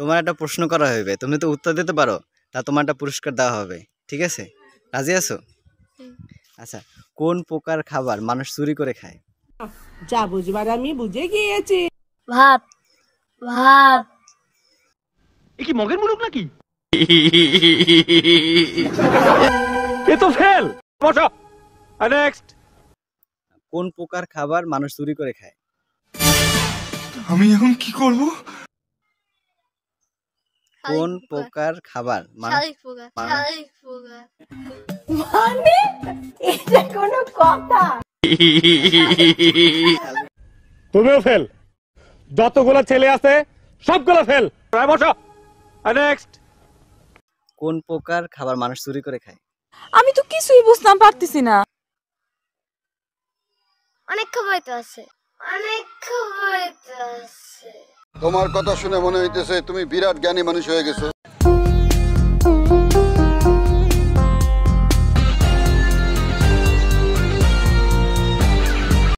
তোমার একটা প্রশ্ন করা হবে, তুমি তো উত্তর দিতে পারো, তা তোমার একটা পুরস্কার দেওয়া হবে, ঠিক আছে? রাজি আছো? আচ্ছা, কোন প্রকার খাবার মানুষ চুরি করে খায়? যা বুঝবার আমি বুঝে গিয়েছি। ভাত ভাত এ কি মগের মুলুক নাকি? এ তো ফেল। বসো। নেক্সট। কোন প্রকার খাবার মানুষ চুরি করে খায়? আমি এখন কি করব? কোন প্রকার খাবার শালিক পোকা শালিক পোকা মানে এটা কোনো কথা? তুমিও ফেল। যতগুলো ছেলে আছে সবগুলো ফেল। বসো। নেক্সট। কোন প্রকার খাবার মানুষ চুরি করে খায়? আমি তো কিছুই বুঝতাম পারতেছি না। অনেক খবর তো আছে, অনেক খবর তো আছে। তোমার কথা শুনে মনে হইতেছে তুমি বিরাট জ্ঞানী মানুষ হয়ে গেছো।